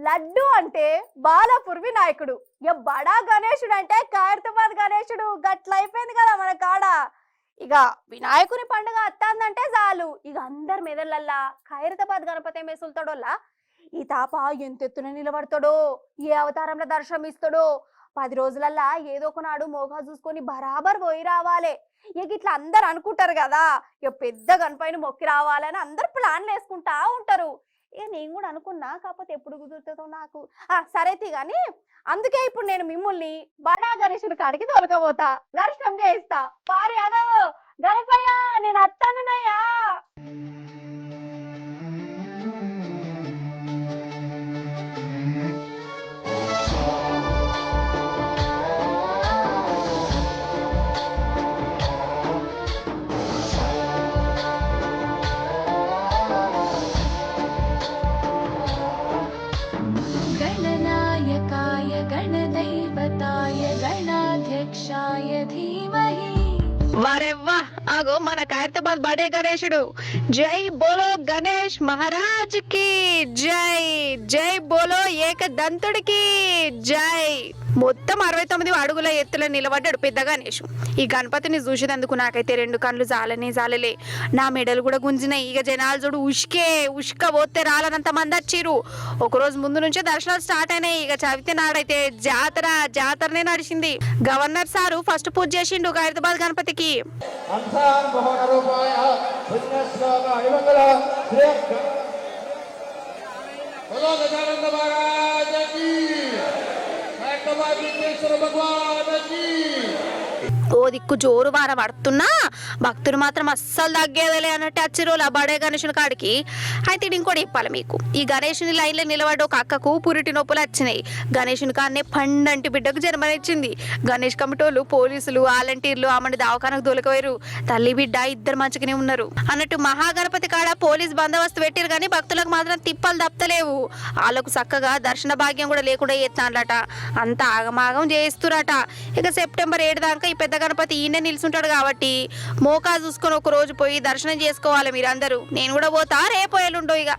లడ్డు అంటే బాలపూర్ వినాయకుడు, ఇక బడా గణేశుడు అంటే ఖైరతాబాద్ గణేశుడు. గట్ల అయిపోయింది కదా మన కాడ. ఇక వినాయకుని పండుగ అత్తందంటే చాలు ఇక అందరి మెదళ్ళల్లా ఖైరతాబాద్ గణపతి మెసులుతాడోల్లా. ఈ తాప ఎంతెత్తున నిలబడతాడో, ఏ అవతారంలో దర్శనం ఇస్తాడో. 10 రోజులల్లా ఏదో ఒకనాడు మోగా చూసుకొని బరాబర్ పోయి రావాలి. ఇక ఇట్లా అందరు అనుకుంటారు కదా, ఇక పెద్ద గణపైన మొక్కి రావాలని అందరు ప్లాన్లు వేసుకుంటా ఉంటారు. ఇక నేను కూడా అనుకున్నా, కాకపోతే ఎప్పుడు కుదురుతుందో నాకు. సరైతే గాని అందుకే ఇప్పుడు నేను మిమ్మల్ని బడా గణేశుడి కాడికి తొలకపోతా, దర్శనం చేయిస్తా. పారి అదో గణపయ్య, నేను అత్తానయ్యా. गणनायकाय गणदैवताय गणाध्यक्षाय धीमहि। वारे वाह, आगो मन ఖైరతాబాద్ बड़े गणेशुడు. जय बोलो गणेश महाराज की जय. जय बोलो ఏకదంతుడికి జై. మొత్తం 69 అడుగుల ఎత్తులో నిలబడ్డాడు పెద్ద గణేష్. ఈ గణపతిని చూసేందుకు నాకైతే 2 కళ్ళు జాలలే. నా మెడలు కూడా గుంజినాయి. ఇక జనాలు చూడు ఉష్క పోతే రాలనంత మంది వచ్చిర్రు. ఒక రోజు ముందు నుంచే దర్శనాలు స్టార్ట్ అయినాయి. ఇక చవితి నాడైతే జాతరనే నడిచింది. గవర్నర్ సారు ఫస్ట్ పూజ చేసిండు ఖైరతాబాద్ గణపతికి. ఓ దిక్కు జోరు వార పడుతున్నా భక్తులు మాత్రం అస్సలు తగ్గేదలే అన్నట్టు వచ్చిరోలు ఆ బడే గణేశుని కాడికి. అయితే ఇంకోటి చెప్పాలి మీకు, ఈ గణేశుని లైన్లో నిలబడి ఒక అక్కకు పురిటి నొప్పులు వచ్చినాయి. గణేశుని కాడనే పండంటి బిడ్డకు జన్మనిచ్చింది. గణేష్ కమిటోళ్ళు, పోలీసులు, వాలంటీర్లు ఆమెను దవాఖానకు దొలకవేరు. తల్లి బిడ్డ ఇద్దరు మంచిగానే ఉన్నారు అన్నట్టు మహాగణపతి కాడ పోలీస్ బందోబస్తు పెట్టిరు, కానీ భక్తులకు మాత్రం తిప్పలు తప్పలేవు. వాళ్ళకు చక్కగా దర్శన భాగ్యం కూడా లేకుండా చేస్తానట. అంత ఆగమాగం చేయిస్తురట. ఇక సెప్టెంబర్ 7 దాకా ఈ పెద్ద గణపతి ఈయన నిల్చుంటాడు కాబట్టి మోకా చూసుకొని ఒక రోజు పోయి దర్శనం చేసుకోవాలి మీరందరూ. నేను కూడా పోతా, రేపు ఎల్లుండో ఇక.